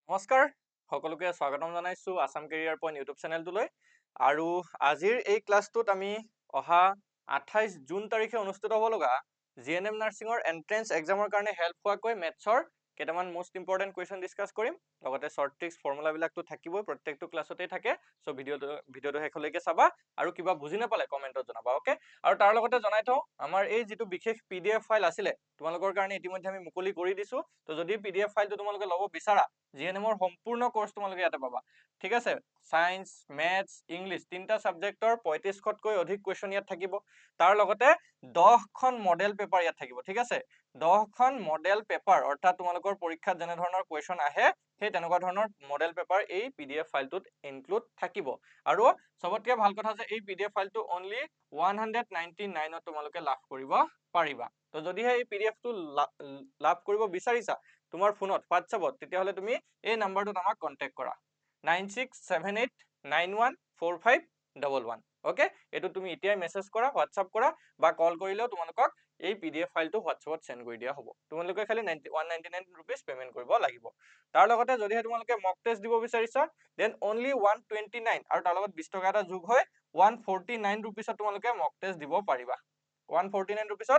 নমস্কাৰ সকলোকে স্বাগতম জনাইছো আসাম কেৰিয়াৰ পইণ্ট ইউটিউব চেনেলটোলৈ আৰু আজিৰ এই ক্লাছটোত আমি অহা 28 জুন তাৰিখে অনুষ্ঠিত হ'ব লগা জিএনএম নাৰ্ছিঙৰ এন্ট্ৰেন্স এক্সামৰ কাৰণে হেল্প হোৱাকৈ মেথছৰ কেইটামান মোষ্ট ইম্পৰ্টেণ্ট কুৱেশ্যন ডিছকাছ কৰিম লগতে শ্বৰ্ট ট্ৰিক্স ফৰ্মুলাবিলাকতো থাকিবই প্ৰত্যেকটো ক্লাছতেই থাকে চ' ভিডিঅ'টো শেষলৈকে চাবা আৰু কিবা বুজি নাপালে কমেণ্টত জনাবা ওকে আৰু তাৰ লগতে জনাই থওঁ আমাৰ এই যিটো বিশেষ PDF ফাইল আছিলে তোমালোকৰ কাৰণে ইতিমধ্যে আমি মুকলি কৰি দিছো তো যদি PDF ফাইলটো তোমালোকে ল'ব বিচাৰা জিএনএমৰ সম্পূৰ্ণ কোৰ্স তোমালোকে ইয়াতে পাবা ঠিক আছে সায়েন্স ম্যাথছ ইংলিশ তিনটা সাবজেক্টৰ 35খতকৈ অধিক কোৱেশ্যন ইয়াত থাকিব তাৰ লগতে 10খন মডেল পেপাৰ ইয়াত থাকিব ঠিক আছে 10খন মডেল পেপাৰ অৰ্থাৎ তোমালোকৰ পৰীক্ষাত যেনে ধৰণৰ কোৱেশ্যন আহে সেই তেনেকুৱা ধৰণৰ মডেল পেপাৰ এই PDF ফাইলটোত ইনক্লুড থাকিব আৰু সবতকৈ ভাল কথা যে এই PDF ফাইলটো অনলি 199 ত তোমালোকে লাভ কৰিব পাৰিবা তো যদিহে এই PDF টো লাভ কৰিব বিচাৰিছা তোমাৰ ফোনত WhatsAppত তেতিয়াহলে তুমি এই নাম্বাৰটোত আমাক কন্টাক্ট কৰা 9678914511 ওকে এটো তুমি এতিয়াই মেসেজ কৰা WhatsApp কৰা বা কল কৰিলেও তোমালোকক এই PDF ফাইলটো WhatsAppত সেন্ড কৰি দিয়া হ'ব তোমালোকে খালি 199 rupees পেমেন্ট কৰিব লাগিব তাৰ লগতে যদিহে তোমালোকে মক টেষ্ট দিব বিচাৰিছা দেন অনলি 129 আৰু তাৰ লগত 20 টকা এটা যোগ হয় 149 rupees তোমালোকে মক টেষ্ট দিব পাৰিবা 149 rupees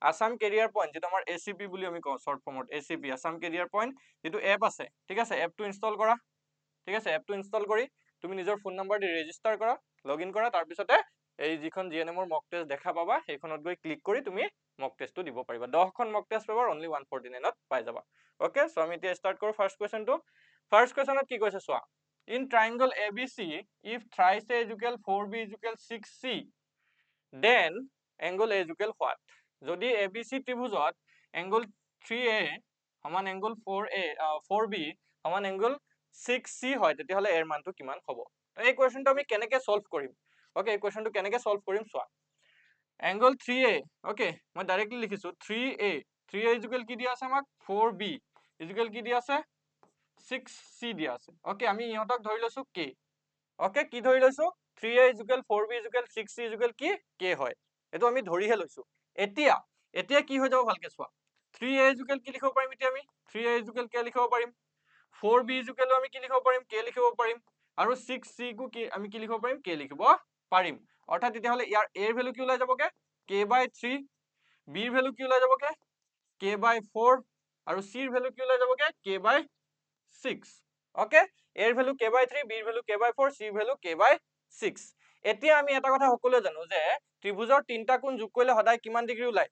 আসাম কেৰিয়াৰ পইণ্ট যেটো আমাৰ ACP বুলি আমি কওঁ শৰ্ট ফৰ্মত ACP আসাম কেৰিয়াৰ পইণ্ট যেটো এপ আছে ঠিক আছে এপটো ইনষ্টল কৰা ঠিক আছে এপটো ইনষ্টল কৰি তুমি নিজৰ ফোন নাম্বাৰ দি ৰেজিষ্টাৰ কৰা লগইন কৰা তাৰ পিছতে এই যিখন জিএনএমৰ মক টেষ্ট দেখা পাবা সেইখনত গৈ ক্লিক কৰি তুমি মক টেষ্টটো দিব পাৰিবা 10খন মক টেষ্ট পেপাৰ অনলি 149 ত পাই যাবা ওকে সো আমি এতিয়া স্টাৰ্ট কৰো ফাৰ্স্ট কোৱেশ্চনটো ফাৰ্স্ট কোৱেশ্চনত কি কৈছে চোৱা in ট্ৰায়াঙ্গল ABC if thrice A is equal 4B is equal 6C then angle A is equal what যদি ABC ত্ৰিভুজত angle 3A সমান angle 4B সমান angle 6C হয় তেতিয়াহলে এৰ মানটো কিমান হ'ব এই কোৱেশ্চনটো আমি কেনেকৈ সলভ কৰিম ওকে এই কোৱেশ্চনটো কেনেকৈ সলভ কৰিম চোৱা angle 3A ওকে মই ডাইৰেক্টলি লিখিছো 3A is equal কি দিয়া আছে আমাক 4B is equal কি দিয়া আছে 6C দিয়া আছে ওকে আমি ইহঁতক ধৰি লৈছো K ওকে কি ধৰি লৈছো 3A is equal 4B is equal 6C is equal কি K হয় এটো আমি ধৰিহে লৈছো এতিয়া কি হৈ যাব ভালকে চোৱা 3A is equal কি লিখিব পাৰিম এতিয়া আমি 3A is equal কি লিখিব পাৰিম 4B is equal আমি কি লিখিব পাৰিম K লিখিব পাৰিম আৰু 6C কো কি আমি কি লিখিব পাৰিম K লিখিব পাৰিম অৰ্থাৎ তেতিয়াহলে ইয়াৰ A ৰ ভ্যালু কি ওলাই যাবগে K/3 B ৰ ভ্যালু কি ওলাই যাবগে K/4 আৰু C ৰ ভ্যালু কি ওলাই যাবগে K/6 ওকে A ৰ ভ্যালু K/3 B ৰ ভ্যালু K/4 C ৰ ভ্যালু K/6 এতিয়া আমি এটা কথা সকলোৱে জানো যে ত্ৰিভুজৰ তিনটা কোণ যোগ কৰিলে সদায় কিমান ডিগ্ৰী ওলাই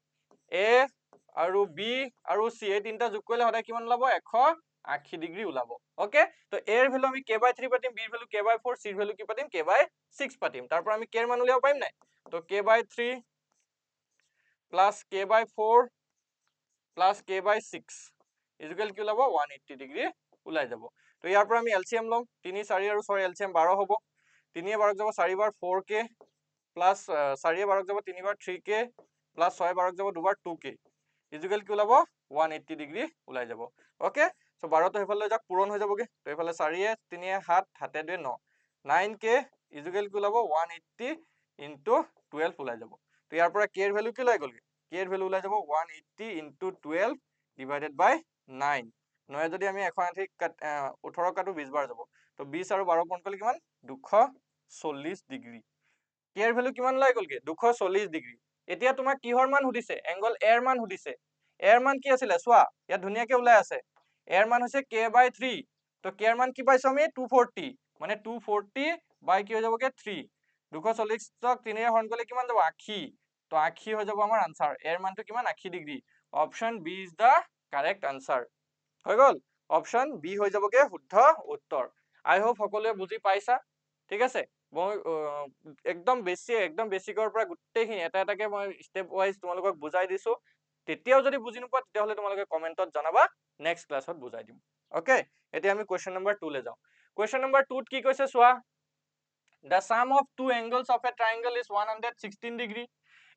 A আৰু B আৰু C এই তিনটা যোগ কৰিলে সদায় কিমান ওলাব 180 ডিগ্ৰী ওলাব ওকে তো A ৰ ভ্যালু আমি K/3 পাতিম B ৰ ভ্যালু K/4 C ৰ ভ্যালু কি পাতিম K/6 পাতিম তাৰ পৰা আমি K ৰ মান উলিয়াব পাৰিম নাই তো K/3 plus K/4 plus K/6 is equal কি ওলাব 180 ডিগ্ৰী ওলাই যাব তো ইয়াৰ পৰা আমি এলসিএম লম 3 4 আৰু 6 এলসিএম 12 হ'ব 3 এ 12 যাব 4 বাৰ 4K plus 4 এ 12 যাব 3 বাৰ 3K plus 6 এ 12 যাব 2 বাৰ 2K is equal কি ওলাব 180 ডিগ্ৰী ওলাই যাব ওকে সো 12 তো হেফালে যাক পূৰণ হৈ যাবগে তো হেফালে 4 এ 3 এ 7 7 এ 2 9 9K is equal কি ওলাব 180 into 12 ওলাই যাব তো ইয়াৰ পৰা K ৰ ভ্যালু কি ওলাই গলগে K ৰ ভ্যালু ওলাই যাব 180 into 12 divided by 9 নয় যদি আমি 180 18 কাটো 20 বাৰ যাব তো 20 আৰু 12 পূৰণ কৰিলে কিমান 240 ডিগ্ৰী K ৰ ভ্যালু কিমান ওলাই গলগে 240 ডিগ্ৰী এতিয়া তোমাক কিহৰ মান সুধিছে এংগল A ৰ মান সুধিছে A ৰ মান কি আছিল চোৱা ইয়াত ধুনিয়াকে ওলাই আছে A ৰ মান হৈছে K/3 তো K ৰ মান কি পাইছো আমি 240 মানে 240 বাই কি হৈ যাবগে 3 240 ক 3 এ হৰণ কৰিলে কিমান যাব 80 তো 80 হৈ যাব আমাৰ আনসাৰ A ৰ মানটো কিমান 80 degree option B is the correct answer হৈ গল অপচন B হৈ যাবগে শুদ্ধ উত্তৰ আই হোপ সকলোৱে বুজি পাইছা ঠিক আছে মই একদম বেসিকৰ পৰা গুটেইখিনি এটা এটাকে মই স্টেপ ওয়াইজ তোমালোকক বুজাই দিছো তেতিয়াও যদি বুজি নোপোৱা তেতিয়াহলে তোমালোকে কমেন্টত জনাবা নেক্সট ক্লাছত বুজাই দিম ওকে এতিয়া আমি কোৱেশ্চন নম্বৰ 2 লে যাও কোৱেশ্চন নম্বৰ 2 ত কি কৈছে চোৱা the sum of two angles of a triangle is 116 degree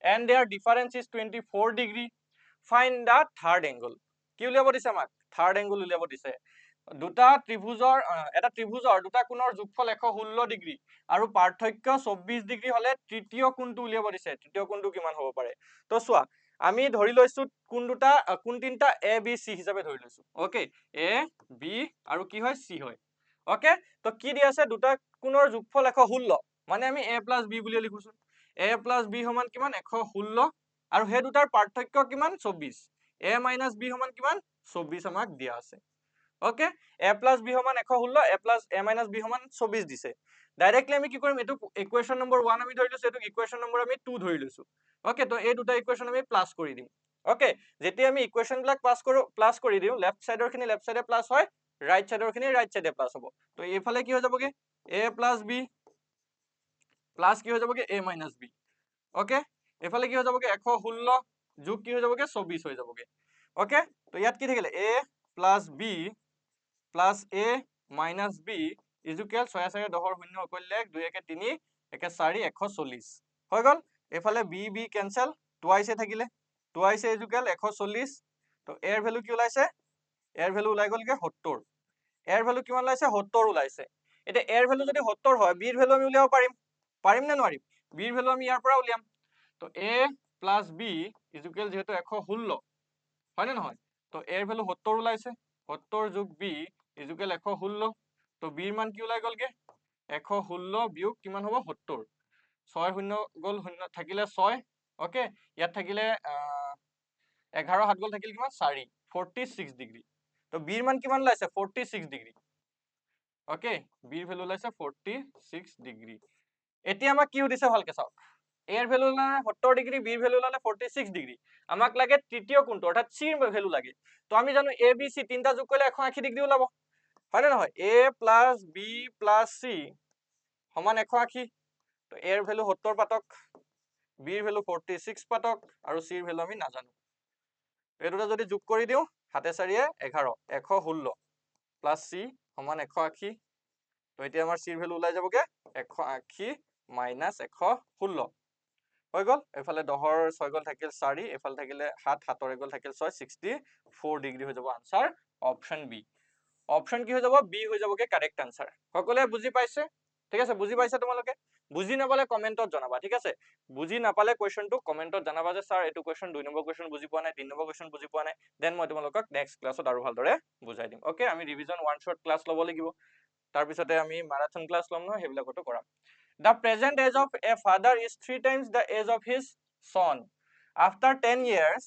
and their difference is 24 degree find the third angle কি উলিয়াব দিছে আমাক থাৰ্ড এংগল উলিয়াব দিছে দুটা ত্ৰিভুজৰ দুটা কোণৰ যোগফল 116 ডিগ্ৰী আৰু পাৰ্থক্য 24 ডিগ্ৰী হলে তৃতীয় কোণটো উলিয়াব দিছে তৃতীয় কোণটো কিমান হ'ব পাৰে তো চোৱা আমি ধৰি লৈছো কোন তিনটা এ বি চি হিচাপে ধৰি লৈছো ওকে এ বি আৰু কি হয় চি হয় ওকে তো কি দি আছে দুটা কোণৰ যোগফল 116 মানে আমি a প্লাছ বি বুলি লিখোছো a প্লাছ বি সমান কিমান 116 আৰু সেই দুটাৰ পাৰ্থক্য কিমান 24 a মাইনাছ বি সমান কিমান 24 আমাক দিয়া আছে ওকে a প্লাছ বি সমান 116 a মাইনাছ বি সমান 24 দিছে ডাইৰেক্টলি আমি কি কৰিম এটো ইকুৱেশ্যন নম্বৰ 1 আমি ধৰি লৈছো এটো ইকুৱেশ্যন নম্বৰ আমি 2 ধৰি লৈছো ওকে তো এই দুটা ইকুৱেশ্যন আমি প্লাস কৰি দিম ওকে যেতিয়া আমি ইকুৱেশ্যন বিলাক প্লাস কৰি দিও লেফট সাইডৰ খিনি লেফট সাইডে প্লাস হয় ৰাইট সাইডৰ খিনি ৰাইট সাইডে প্লাস হ'ব তো এইফালে কি হৈ যাবগে a প্লাস b প্লাস কি হৈ যাবগে a মাইনাস b ওকে এফালে কি হৈ যাবগে 116 যোগ কি হৈ যাবগে 24 হৈ যাবগে ওকে তো ইয়াত কি থাকিলে a plus b plus a minus b equal 6 6 10 0 কৰিলে 2 1 3 1 4 140 হৈ গল এফালে b b ক্যান্সেল টুৱাইছে থাকিলে টুৱাইছে ইজুকেল 140 তো a এর ভ্যালু কি ওলাইছে a এর ভ্যালু ওলাই গলগে 70 a এর ভ্যালু কিমান ওলাইছে 70 ওলাইছে এটা a এর ভ্যালু যদি 70 হয় b এর ভ্যালু আমি উলিয়াব পাৰিম না নোৱাৰিম b এৰ ভ্যালু আমি ইয়াৰ পৰা উলিয়াম তো a প্লাস b ইজুকেল যেহেতু 116 হয় না নহয় তো a এর ভ্যালু 70 ওলাইছে 70 যোগ b ইজুকেল 116 তো b এর মান কি ওলাই গলগে 116 বিয়োগ কিমান হ'ব 70 6 শূন্য গল শূন্য থাকিলে 6 ওকে ইয়াত থাকিলে 11 7 গল থাকিল কিমান 4 46 ডিগ্ৰী তো b এৰ মান কিমান ওলাইছে 46 ডিগ্ৰী ওকে b এৰ ভ্যালু ওলাইছে 46 ডিগ্ৰী এতিয়া আমাক কি সুধিছে ভালকে চাওক a এৰ ভ্যালু ওলালে 70 ডিগ্ৰী b এৰ ভ্যালু ওলালে 46 ডিগ্ৰী আমাক লাগে তৃতীয় কোণটো অৰ্থাৎ c এর ভ্যালু লাগে তো আমি জানো a b c তিনটা যোগ কৰিলে 180 ডিগ্ৰী ওলাব হয় না নহয় a plus b plus c সমান 180 তো a এর ভ্যালু 70 পাতক b এর ভ্যালু 46 পাতক আৰু c এৰ ভ্যালু আমি নাজানো এই দুটা যদি যোগ কৰি দিও হাতে চাৰিয়ে 11 116 প্লাস c সমান 180 তো এতিয়া আমাৰ c এর ভ্যালু ওলাই যাবগে 180 মাইনাস 116 হৈ গল এফালে 10 6 গল থাকিল 4 এফালে থাকিলে 7 7 গল থাকিল 6 64 ডিগ্ৰী হৈ যাব আনসাৰ অপশন বি অপশন কি হৈ যাব বি হৈ যাবগে কারেক্ট আনসার সকলে বুজি পাইছে ঠিক আছে বুজি পাইছে তোমালোকে বুজি নাপালে কমেন্টত জনাবা ঠিক আছে বুজি নাপালে কোৱেশ্চনটো কমেন্টত জনাবা যে স্যাৰ এটো কোৱেশ্চন 2 নম্বৰ কোৱেশ্চন বুজি পোৱা নাই 3 নম্বৰ কোৱেশ্চন বুজি পোৱা নাই দেন মই তোমালোকক নেক্সট ক্লাছত আৰু ভালদৰে বুজাই দিম ওকে আমি ৰিভিজন ওয়ান শট ক্লাস লব লাগিব তাৰ পিছতে আমি মাৰাথন ক্লাস লম ন হেবিলাকটো কৰাম The present age of a father is 3 times the age of his son. After 10 years,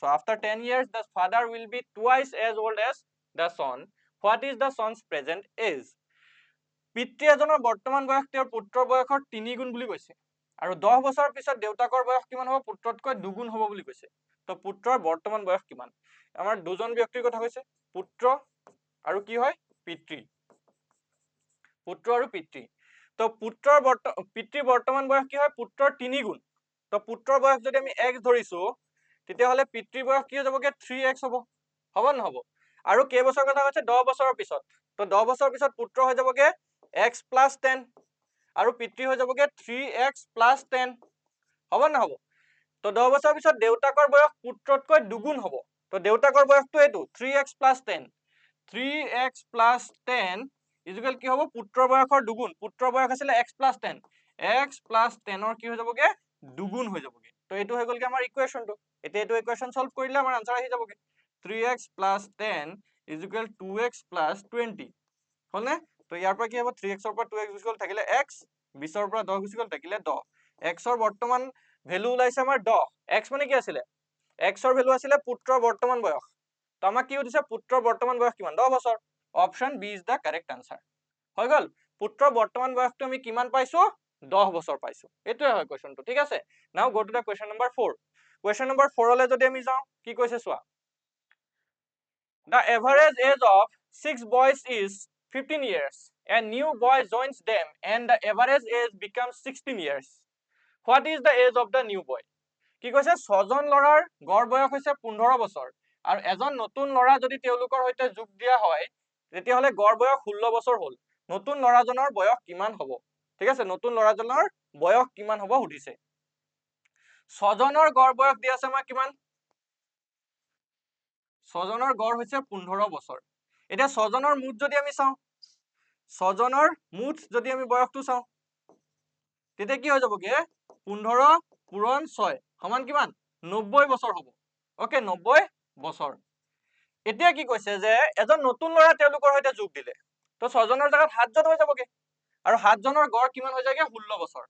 so after 10 years, the father will be twice as old as the son. What is the son's present age? পিতৃ এজনৰ বৰ্তমান বয়স তেওঁৰ পুত্ৰৰ বয়সৰ 3 গুণ বুলি কৈছে আৰু 10 বছৰৰ পিছত দেউতাকৰ বয়স কিমান হ'ব পুত্ৰতকৈ দুগুণ হ'ব বুলি কৈছে তো পুত্ৰৰ বৰ্তমান বয়স কিমান আমাৰ দুজন ব্যক্তিৰ কথা কৈছে পুত্ৰ আৰু কি হয় পিতৃ পুত্ৰ আৰু পিতৃ তো পুত্ৰৰ পিতৃৰ বৰ্তমান বয়স কি হয় পুত্ৰৰ 3 গুণ তো পুত্ৰৰ বয়স যদি আমি x ধৰিছো তেতিয়া হলে পিতৃৰ বয়স কি হৈ যাবগে 3x হ'ব হ'ব নহব আৰু কেই বছৰ কথা কৈছে 10 বছৰৰ পিছত তো 10 বছৰৰ পিছত পুত্ৰ হৈ যাবগে x + 10 আৰু পিতৃ হৈ যাবগে 3x + 10 হ'ব নহব তো 10 বছৰৰ পিছত দেউতাকৰ বয়স পুত্ৰতকৈ দুগুণ হ'ব তো দেউতাকৰ বয়সটো এটো 3x + 10 3x + 10 ইজুকেল কি হ'ব পুত্ৰৰ বয়সৰ দুগুণ পুত্ৰৰ বয়স আছিল x + 10 x + 10 ৰ কি হৈ যাবগে দুগুণ হৈ যাবগে তো এটো হৈ গলগে আমাৰ ইকুৱেশ্যনটো এতিয়া এটো ইকুৱেশ্যন সলভ কৰিলে আমাৰ আনসাৰ আহি যাবগে 3x + 10 ইজুকেল 2x + 20 হলনে তো ইয়াৰ পৰা কি হ'ব 3x ৰ পৰা 2x গুচি গল থাকিলে x 20 ৰ পৰা 10 গুচি গল থাকিলে 10 x ৰ বৰ্তমান ভ্যালু ওলাইছে আমাৰ 10 x মানে কি আছিল x ৰ ভ্যালু আছিল পুত্ৰৰ বৰ্তমান বয়স তো আমাক কি দিছে পুত্ৰৰ বৰ্তমান বয়স কিমান 10 বছৰ option B is the correct answer হৈ গল পুত্ৰৰ বৰ্তমান বয়সটো আমি কিমান পাইছো 10 বছৰ পাইছো এটোই হয় কোৱেশ্চনটো ঠিক আছে নাও go to the question number 4 question number 4 লৈ যদি আমি যাও কি কৈছে চোৱা The average age of 6 boys is 15 years. A new boy joins them and the average age becomes 16 years. What is the age of the new boy? কি কৈছে 6 জন লৰাৰ গড় বয়স হৈছে 15 বছৰ আৰু এজন নতুন লৰা যদি তেওঁলোকৰ সৈতে যোগ দিয়া হয় তেতিয়া হলে গড় বয়স 16 বছৰ হ'ল নতুন লৰাজনৰ বয়স কিমান হ'ব ঠিক আছে নতুন লৰাজনৰ বয়স কিমান হ'ব সুধিছে 6 জনৰ গড় বয়স দি আছে আমাৰ কিমান 6 জনৰ গড় হৈছে 15 বছৰ এটা 6 জনৰ মুঠ যদি আমি চাও 6 জনৰ মুঠ যদি আমি বয়সটো চাও তেতিয়া কি হৈ যাবগে 15 পূৰণ 6 সমান কিমান 90 বছৰ হ'ব ওকে 90 বছৰ এতিয়া কি কৈছে যে এজন নতুন ল'ৰা তেওঁলোকৰ সৈতে যোগ দিলে তো 6 জনৰ জায়গাত 7 জন হৈ যাবগে আৰু 7 জনৰ গড় কিমান হৈ যায়গে 16 বছৰ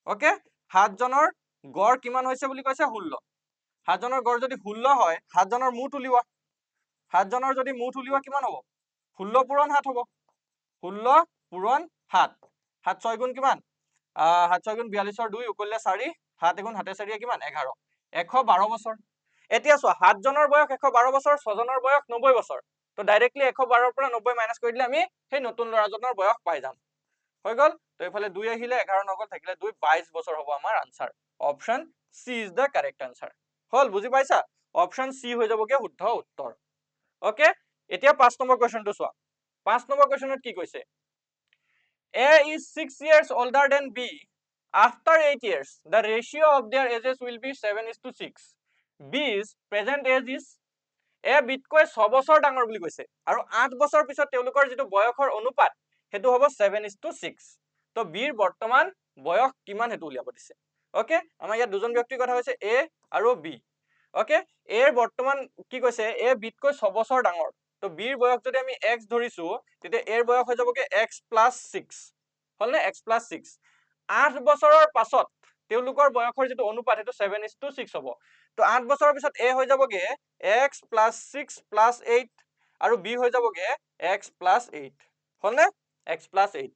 ওকে 7 জনৰ গড় কিমান হৈছে বুলি কৈছে 16 7 জনৰ গড় যদি 16 হয় 7 জনৰ মুঠ উলিওৱা 7 জনৰ যদি মুঠ উলিওৱা কিমান হ'ব 16 পূৰণ 7 হ'ব 16 পূৰণ 7 7 6 গুণ কিমান 7 6 গুণ 42 2 উকলিলে 4 7 গুণ 7 4 কিমান 11 112 বছৰ এতিয়া চোৱা 7 জনৰ বয়স 112 বছৰ 6 জনৰ বয়স 90 বছৰ তো ডাইৰেক্টলি 112 পৰা 90 মাইনাস কৰি দিলে আমি সেই নতুন ল'ৰাজনৰ বয়স পাই যাম হৈ গল তো এইফালে 2 আহিলে 11 নগল থাকিলে 2 22 বছৰ হ'ব আমাৰ answer option C is the correct answer হল বুজি পাইছা অপচন সি হৈ যাবগে শুদ্ধ উত্তৰ ওকে এতিয়া 5 নম্বৰ কোৱেশ্চনটো চোৱা 5 নম্বৰ কোৱেশ্চনত কি কৈছে A is 6 years older than B. After 8 years, the ratio of their ages will be 7:6. B's present age is A বিতকৈ 6 বছৰ ডাঙৰ বুলি কৈছে আৰু 8 বছৰ পিছত তেওঁলোকৰ যেটো বয়সৰ অনুপাত হেতু হ'ব 7:6 তো Bৰ বৰ্তমান বয়স কিমান হেতু উলিয়াব দিছে ওকে আমাৰ ইয়াত দুজন ব্যক্তিৰ কথা হৈছে A আৰু B ওকে A ৰ বৰ্তমান কি কৈছে A বিতকৈ 6 বছৰ ডাঙৰ তো Bৰ বয়স যদি আমি x ধৰিছো তেতিয়া A ৰ বয়স হৈ যাবগে x + 6 হলনে x + 6 8 বছৰৰ পাছত তেওঁলোকৰ বয়সৰ যেটো অনুপাত হেতু 7:6 হ'ব তো 8 বছৰৰ পিছত A হৈ যাবগে x + 6 + 8 আৰু B হৈ যাবগে x + 8 হলনে x + 8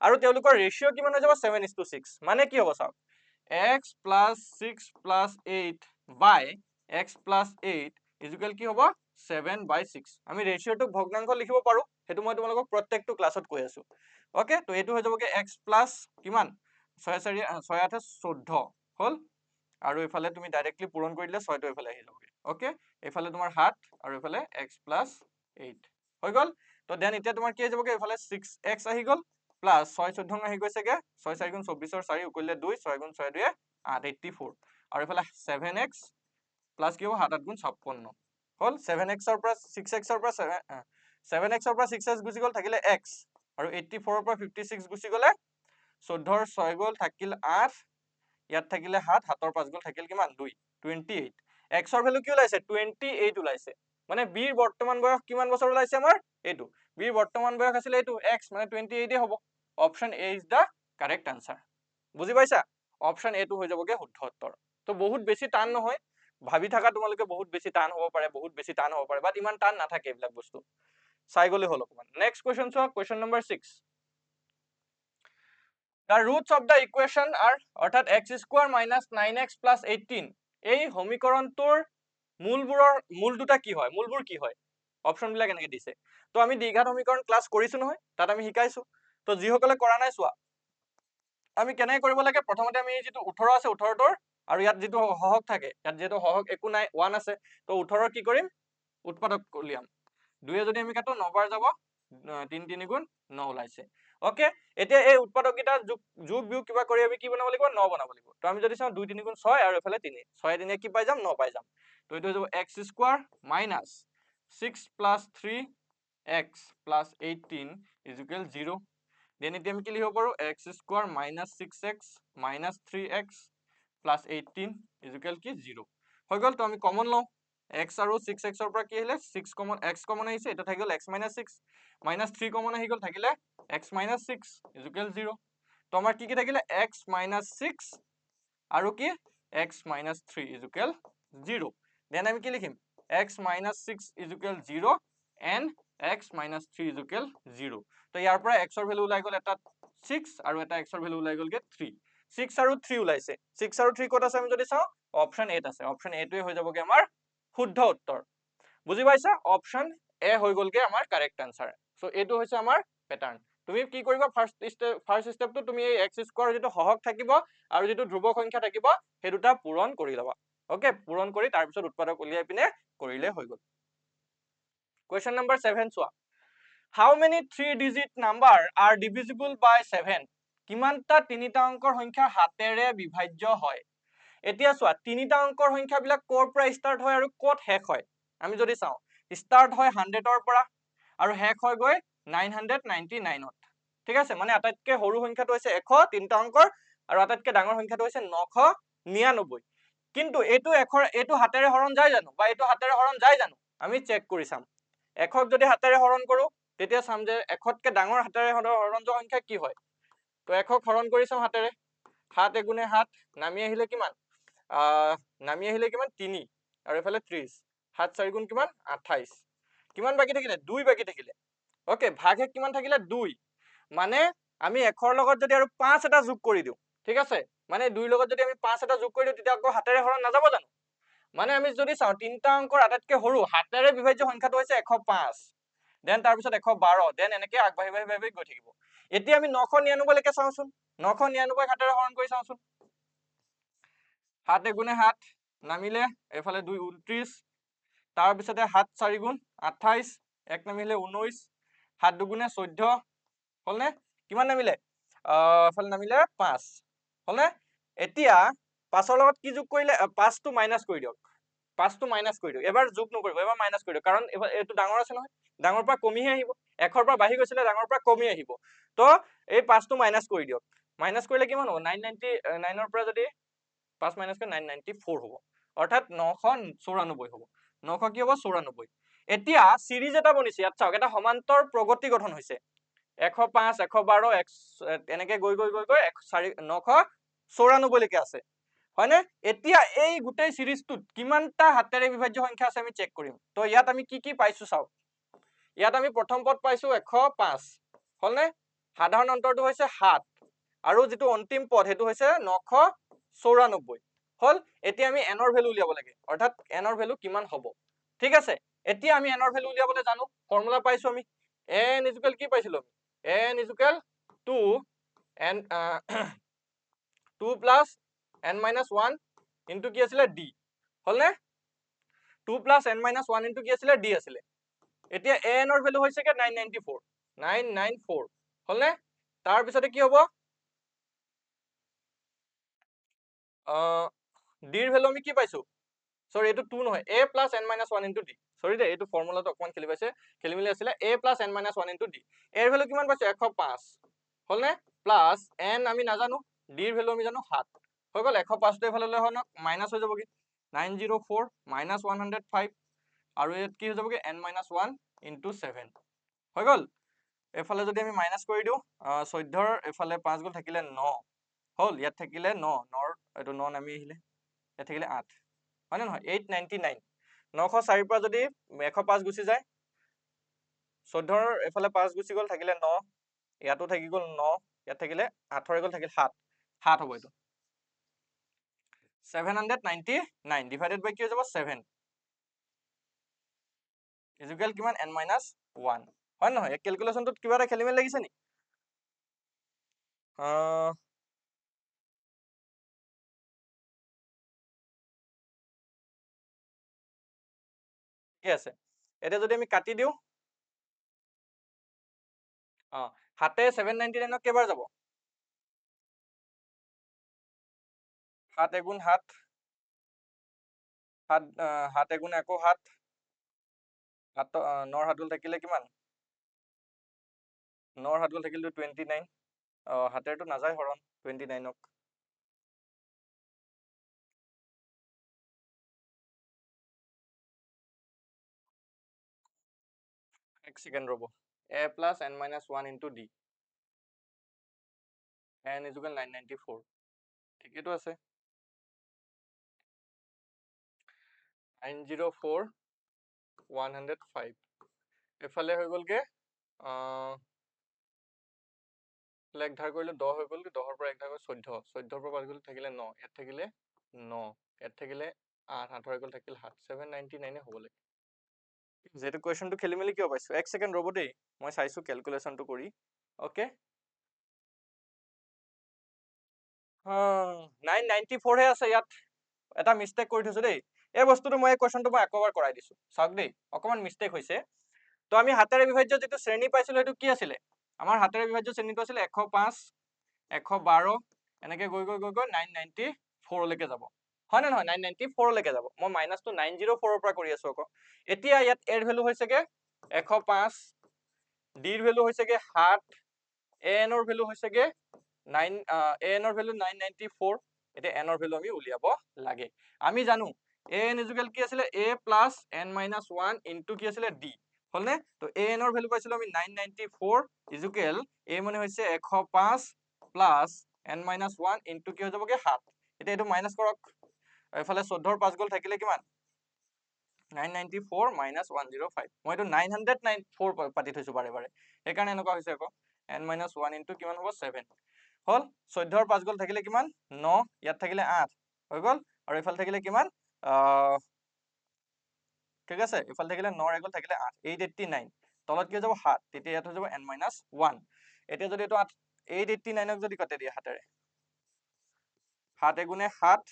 আৰু তেওঁলোকৰ ৰেশিও কিমান হৈ যাব 7:6 মানে কি হ'ব চাওক x + 6 + 8 by x + 8 ইকুৱেল কি হ'ব 7/6 আমি ৰেশিওটো ভগ্নাংশ লিখিব পাৰো হেতু মই তোমালোকক প্ৰত্যেকটো ক্লাছত কৈ আছো ওকে তো এটো হৈ যাবগে x + কিমান 6 4 6 8 14 হল আৰু ইফালে তুমি ডাইৰেক্টলি পূৰণ কৰি দিলে 6 টো ইফালে আহি যাবগে ওকে ইফালে তোমাৰ 7 আৰু ইফালে x + 8 হৈ গল তো দেন এতিয়া তোমাৰ কি হৈ যাবগে ইফালে 6x আহি গল প্লাস 6 14 আহি গৈছেগে 6 4 গুণ 24 4 উকলিলে 2 6 গুণ 6 2 8 84 আৰু ইফালে 7x প্লাস কি হ'ব 7 8 গুণ 56 হল 7x ৰ পৰা 6x ৰ পৰা 7x ৰ পৰা 6x গুচি গল থাকিলে x আৰু 84 ৰ পৰা 56 গুচি গলে 14 ৰ 6 গল থাকিল 8 ইয়াত থাকিলে 7 7 ৰ 5 গল থাকিল কিমান 2 28 x ৰ ভ্যালু কি ওলাইছে 28 ওলাইছে মানে b ৰ বৰ্তমান বয়স কিমান বছৰ ওলাইছে আমাৰ এইটো b ৰ বৰ্তমান বয়স আছিল এইটো x মানে 28 এ হ'ব option A is the correct answer বুজি পাইছা অপচন এ টো হৈ যাবগে শুদ্ধ উত্তৰ তো বহুত বেছি টান নহয় ভাবি থাকা তোমালোকে বহুত বেছি টান হ'ব পাৰে বহুত বেছি টান হ'ব পাৰে বাট ইমান টান নাথাকে এইবিলাক বস্তু চাই গলে হল অকমান নেক্সট কোৱেশ্চন চোৱা question number 6 The roots of the equation are অৰ্থাৎ x square minus 9x plus 18 এই সমীকৰণটোৰ মূল দুটা কি হয় মূলবোৰ কি হয় অপচন বিলাক এনেকে দিছে তো আমি দ্বিঘাত সমীকৰণ ক্লাস কৰিছো নহয় তাত আমি শিকাইছো তো যিসকলে কৰা নাই চোৱা আমি কেনেকৈ কৰিব লাগে প্ৰথমতে আমি যেটো 18 আছে 18 টোৰ আৰু ইয়াত যেটো হহক থাকে ইয়াত যেটো হহক একো নাই 1 আছে তো 18 কি কৰিম উৎপাদক উলিয়াম 2 এ যদি আমি কাটো 9 বাৰ যাব 3 3 গুণ 9 ওলাইছে ওকে এতিয়া এই উৎপাদক কিটা যোগ বিয়োগ কিবা কৰি আমি কি বনাব লাগিব 9 বনাব লাগিব তো আমি যদি চাও 2 3 গুণ 6 আৰু এফালে 3 6 3 কি পাই যাম 9 পাই যাম তো এটো হৈ যাব x square minus 6 plus 3x plus 18 is equal 0 then এতিয়া আমি কি লিখিব পাৰো x square minus 6x minus 3x plus 18 is equal কি 0 হৈ গল তো আমি কমন লও x আৰু 6x ৰ পৰা কি আহিলে 6 কমন x কমন আহিছে এটা থাকি গল x minus 6 minus 3 কমন আহি গল থাকিলে x minus 6 is equal 0 তো আমাৰ কি থাকিলে x minus 6 আৰু কি x minus 3 is equal 0 then আমি কি লিখিম x minus 6 is equal 0 and x minus 3 is equal 0 তো ইয়াৰ পৰা x ৰ ভ্যালু ওলাই গল এটা 6 আৰু এটা x ৰ ভ্যালু ওলাই গলগে 3 6 আৰু 3 ওলাইছে 6 আৰু 3 কত আছে আমি যদি চাও অপচন এ আছে অপচন এ টোৱে হৈ যাবগে আমাৰ শুদ্ধ উত্তৰ বুজি পাইছা অপচন এ হৈ গলগে আমাৰ কাৰেক্ট আনসাৰ সো এটো হৈছে আমাৰ প্যাটাৰ্ন তুমি কি কৰিবা ফাৰ্স্ট স্টেপটো তুমি এই x স্কয়াৰ যেটো হহক থাকিব আৰু যেটো ধ্ৰুবক সংখ্যা থাকিব সেই দুটা পূৰণ কৰি লবা ওকে পূৰণ কৰি তাৰ পিছত উৎপাদক উলিয়াই পিনে কৰিলে হৈ গল কোৱেশ্চন নম্বৰ 7 চোৱা how many 3 digit number are divisible by 7 কিমানটা তিনিটা অংকৰ সংখ্যা হাতেৰে বিভাজ্য হয় এতিয়া চোৱা তিনিটা অংকৰ সংখ্যা বিলাক কৰ পৰা স্টাৰ্ট হয় আৰু কত শেষ হয় আমি যদি চাও স্টাৰ্ট হয় 100 ৰ পৰা আৰু শেষ হয় গৈ 999 ত ঠিক আছে মানে আটাইতকৈ সৰু সংখ্যাটো হৈছে 100 তিনিটা অংকৰ আৰু আটাইতকৈ ডাঙৰ সংখ্যাটো হৈছে 999 কিন্তু এইটো হাতেৰে হৰণ যায় জানো বা এইটো হাতেৰে হৰণ যায় জানো আমি চেক কৰি চাম একক যদি হাতেৰে হৰণ কৰো তেতিয়া চাম যে একতকে ডাঙৰ হাতেৰে হৰণ যোৱা সংখ্যা কি হয় তো একক হৰণ কৰি চাম হাতেৰে 7 এগুণে 7 নামি আহিলে কিমান নামি আহিলে কিমান 3 আৰু এফালে 30 7 4 গুণ কিমান 28 কিমান বাকি থাকিলে 2 বাকি থাকিলে ওকে ভাগহে কিমান থাকিলে 2 মানে আমি একৰ লগত যদি আৰু 5 এটা যোগ কৰি দিও ঠিক আছে মানে 2 লগত যদি আমি 5 এটা যোগ কৰি দিও তেতিয়া আকৌ হাতেৰে হৰণ নাযাব জানো মানে আমি যদি চাও তিনটা অংকৰ আটাইতকৈ সৰু হাতেৰে বিভাজ্য সংখ্যাটো হৈছে 105 দেন তাৰ পিছত 112 দেন এনেকৈ আগবাঢ়ি গৈ থাকিব এতিয়া আমি 999 লৈকে চাওচোন 999 হাতেৰে হৰণ কৰি চাওচোন 7 এগুণে 7 নামিলে এফালে 2 29 তাৰ পিছতে 7 4 গুণ 28 এক নামিলে 19 7 দুগুণে 14 হলনে কিমান নামিলে এফালে নামিলে 5 হলনে এতিয়া 5 লগত কি যোগ কৰিলে 5 টো মাইনাস কৰি দিয়ক 5 টো মাইনাস কৰি দিয়ক এবাৰ যোগ নকৰিব এবাৰ মাইনাস কৰি দিয়ক কাৰণ এইটো ডাঙৰ আছে নহয় ডাঙৰ পৰা কমিহে আহিব একৰ পৰা বাঢ়ি গৈছিলে ডাঙৰ পৰা কমি আহিব তো এই 5 টো মাইনাস কৰি দিয়ক মাইনাস কৰিলে কিমান হ'ব 999 ৰ পৰা যদি 5 মাইনাস কৰি 994 হ'ব অৰ্থাৎ 994 হ'ব 900 কি হ'ব 94 এতিয়া সিৰিজ এটা বনিছে ইয়াত চাওক এটা সমান্তৰ প্ৰগতি গঠন হৈছে 105 112 এনেকে গৈ 994 লৈকে আছে হয়নে এতিয়া এই গোটেই সিৰিজটোত কিমানটা হাতেৰে বিভাজ্য সংখ্যা আছে আমি চেক কৰিম তো ইয়াত আমি কি পাইছো চাওক ইয়াত আমি প্ৰথম পদ পাইছো 105 হলনে সাধাৰণ অন্তৰটো হৈছে 7 আৰু যেটো অন্তিম পদ হেতু হৈছে 994 হল এতিয়া আমি n ৰ ভ্যালু উলিয়াব লাগে অৰ্থাৎ n ৰ ভ্যালু কিমান হ'ব ঠিক আছে এতিয়া আমি n ৰ ভ্যালু উলিয়াবলৈ জানো ফৰ্মুলা পাইছো আমি n ইকুৱেল কি পাইছিলো n equal 2 n 2 plus n minus 1 into কি আছিলে d হলনে 2 plus n minus 1 into কি আছিলে d আছিলে এতিয়া n ৰ ভ্যালু হৈছে কি 994 হলনে তাৰ পিছতে কি হ'ব d ৰ ভ্যালু আমি কি পাইছো সৰি এটো 2 নহয় a plus n minus 1 into d সৰি দে এটো ফৰ্মুলাটো অকমান খেলি পাইছে খেলিমেলি আছিলে a plus n minus 1 into d a ৰ ভ্যালু কিমান পাইছো 105 হলনে প্লাস n আমি নাজানো d ৰ ভ্যালু আমি জানো 7 হৈ গল 105 টো এফালে লৈ হনক মাইনাস হৈ যাবগে 904 minus 105 আৰু ইয়াত কি হৈ যাবগে n minus 1 into 7 হৈ গল এফালে যদি আমি মাইনাস কৰি দিও 14 ৰ এফালে 5 গল থাকিলে 9 হল ইয়াত থাকিলে 9 নৰ এটো 9 নামি আহিলে ইয়াত থাকিলে 8 হয় নহয় 899 904 পৰা যদি 105 গুচি যায় 14 ৰ এফালে 5 গুচি গল থাকিলে 9 ইয়াতো থাকি গল 9 ইয়াত থাকিলে 8 হৈ গল থাকিল 7 7 হ'ব এটো 799 divided by কি হৈ যাব 7 ইকুৱেল কিমান n minus 1 হয় নহয় এই ক্যালকুলেশনটোত কিবা এটা খেলিমেলি লাগিছে নি ঠিক আছে এটা যদি আমি কাটি দিও হাতে 799 ক কেবাৰ যাব 7 এগুণ 7 7 এগুণ আকৌ 7 9 হাত গল থাকিলে কিমান 9 হাত গল থাকিল 29 হাতেৰটো নাযায় হৰণ 29 ক এক সেকেন্ড ৰব a plus n minus 1 into d n is equal 994 ঠিকইটো আছে 904 105 এফালে হৈ গল কে লেগ ধাৰ কৰিলে 10 হৈ গল 10 ৰ পৰা 1 ধাৰ কৰি 14 14 ৰ পৰা 5 গল থাকিলে 9 ইয়াত থাকিলে 9 ইয়াত থাকিলে 8 8 হৈ গল থাকিল 7 799 হ'ব লাগে যেটো কোৱেশ্চনটো খেলিমেলি কিয় পাইছো এক সেকেন্ড ৰব দেই মই চাইছো ক্যালকুলেশনটো কৰি ওকে 994 হে আছে ইয়াত এটা মিস্টেক কৰি থৈছো দেই এই বস্তুটো মই কোৱেশ্চনটো মই আকবাৰ কৰাই দিছো চাওক দেই অকমান মিস্টেক হৈছে তো আমি হাতেৰে বিভাজ্য যেটো শ্ৰেণী পাইছিলো এটো কি আছিল আমাৰ হাতেৰে বিভাজ্য শ্ৰেণীটো আছিল 105 112 এনেকে গৈ 994 লৈকে যাব হয় না নহয় 994 লৈকে যাব মই মাইনাসটো 904 ৰ পৰা কৰি আছো আকৌ এতিয়া ইয়াত a ৰ ভ্যালু হৈছে কে 105 d ৰ ভ্যালু হৈছে কে 7 a n ৰ ভ্যালু হৈছে কে 9 a n ৰ ভ্যালু 994 এতিয়া n ৰ ভ্যালু আমি উলিয়াব লাগে আমি জানো an ইকুৱেল কি আছিলে a plus n minus 1 into কি আছিলে d হলনে তো an ৰ ভ্যালু পাইছিলো আমি 994 ইকুৱেল a মানে হৈছে 105 প্লাস n minus 1 ইনটু কি হৈ যাবগে 7 এতিয়া এটো মাইনাস কৰক এফালে 14 ৰ 5 গল থাকিলে কিমান 994 minus 105 মই এটো 994 পাতি থৈছো বাৰে বাৰে এই কাৰণে এনেকুৱা হৈছে আকৌ n minus 1 ইনটু কিমান হ'ব 7 হল 14 ৰ 5 গল থাকিলে কিমান 9 ইয়াত থাকিলে 8 হৈ গল আৰু এফাল থাকিলে কিমান ঠিক আছে এফাল থাকিলে 9 ৰ গল থাকিলে 8 889 তলত কি হৈ যাব 7 তেতিয়া ইয়াত হৈ যাব n minus 1 এতিয়া যদি এটো 889 ক যদি কাটে দিয়া হাতেৰে 7 এগুণে 7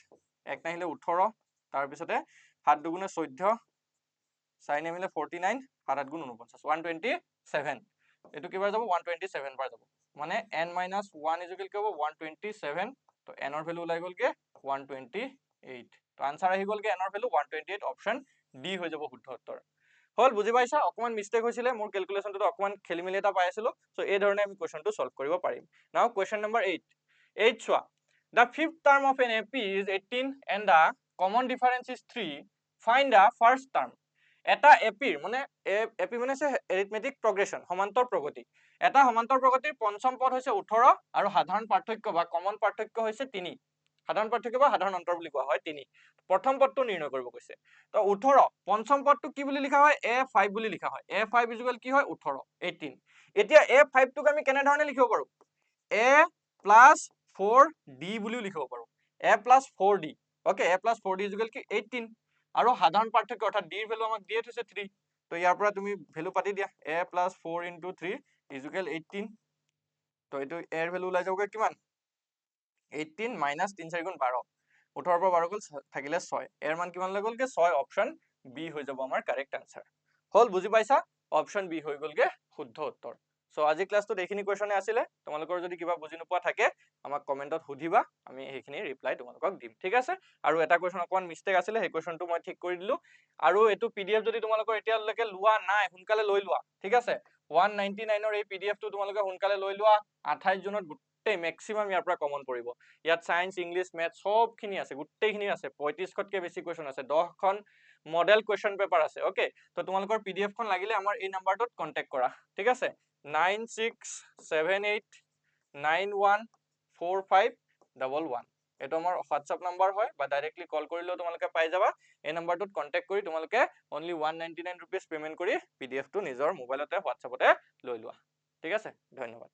এক নাহিলে 18 তাৰ পিছতে 7 দুগুণে 14 4 নাহিলে 49 7 8 গুণ 49 127 এটো কিবাৰ যাব 127 বাৰ যাব মানে n minus 1 ইকুৱেল কি হ'ব 127 তো n ৰ ভ্যালু ওলাই গল কে 128 তো আনসাৰ আহি গল কে n ৰ ভ্যালু 128 অপশন ডি হৈ যাব শুদ্ধ উত্তৰ হল বুজি পাইছা অকমান মিস্টেক হৈছিলে মোৰ ক্যালকুলেশনটো অকমান খেলিমেলি এটা পাই আছিলো সো এই ধৰণে আমি কোৱেশ্চনটো সলভ কৰিব পাৰিম নাও কোৱেশ্চন নম্বৰ 8 চোৱা the fifth term of an AP is 18 and the common difference is 3 find the first term এটা এপিৰ মানে এপি মানে আছে এৰিথমেটিক প্ৰগ্ৰেছন সমান্তৰ প্ৰগতি এটা সমান্তৰ প্ৰগতিৰ পঞ্চম পদ হৈছে 18 আৰু সাধাৰণ পাৰ্থক্য বা কমন পাৰ্থক্য হৈছে 3 সাধাৰণ পাৰ্থক্য বা সাধাৰণ অন্তৰ বুলি কোৱা হয় 3 প্ৰথম পদটো নিৰ্ণয় কৰিব কৈছে তো 18 পঞ্চম পদটো কি বুলি লিখা হয় a5 বুলি লিখা হয় a5 ইকুৱেল কি হয় 18 18 এতিয়া a5 টোক আমি কেনে ধৰণে লিখিব পাৰো a plus 4d বুলিও লিখিব পাৰো a plus 4d okay a plus 4d equal কি 18 আৰু সাধাৰণ পাৰ্থক্য অৰ্থাৎ d ৰ ভ্যালু আমাক দিয়ে থৈছে 3 তো ইয়াৰ পৰা তুমি ভ্যালু পাতি দিয়া a plus 4 into 3 ইকুৱেল 18 তো এটো a ৰ ভ্যালু ওলাই যাবগে কিমান 18 minus 3 4 গুণ 12 18 পৰা 12 গল থাকিলে 6 এৰ মান কিমান লৈ গলগে 6 অপশন বি হৈ যাব আমাৰ কাৰেক্ট আনসাৰ হল বুজি পাইছা অপশন বি হৈ গলগে শুদ্ধ উত্তৰ সো আজি ক্লাছটো এইখিনি কোৱেশ্চনে আছিলে তোমালোকৰ যদি কিবা বুজি নোপোৱা থাকে আমাক কমেন্টত সুধিবা আমি এইখিনি ৰিপ্লাই তোমালোকক দিম ঠিক আছে আৰু এটা কোৱেশ্চন অকমান মিস্টেক আছিলে সেই কোৱেশ্চনটো মই ঠিক কৰি দিলো আৰু এটো পিডিএফ যদি তোমালোকৰ এতিয়ালৈকে লোৱা নাই সোনকালে লৈ লোৱা ঠিক আছে 199 ৰ এই পিডিএফ টো তোমালোকে সোনকালে লৈ লোৱা 28 জুনত গোটেই ম্যাক্সিমাম ইয়াৰ পৰা কমন পৰিব ইয়াত সায়েন্স ইংলিশ ম্যাথ সবখিনি আছে গোটেইখিনি আছে 35 খতকে বেছি কোৱেশ্চন আছে 10 খন মডেল কোৱেশ্চন পেপাৰ আছে ওকে তো তোমালোকৰ পিডিএফ খন লাগিলে আমাৰ এই নাম্বাৰটোত কন্টাক্ট কৰা ঠিক আছে 9678914511 এটো আমাৰ WhatsApp নাম্বাৰ হয় বা ডাইৰেক্টলি কল কৰিলেও তোমালোকে পাই যাবা এই নাম্বাৰটোত কন্টাক্ট কৰি তোমালোকে only 199 rupees পেমেন্ট কৰি পিডিএফ টো নিজৰ মোবাইলতে WhatsAppতে লৈ লোৱা ঠিক আছে ধন্যবাদ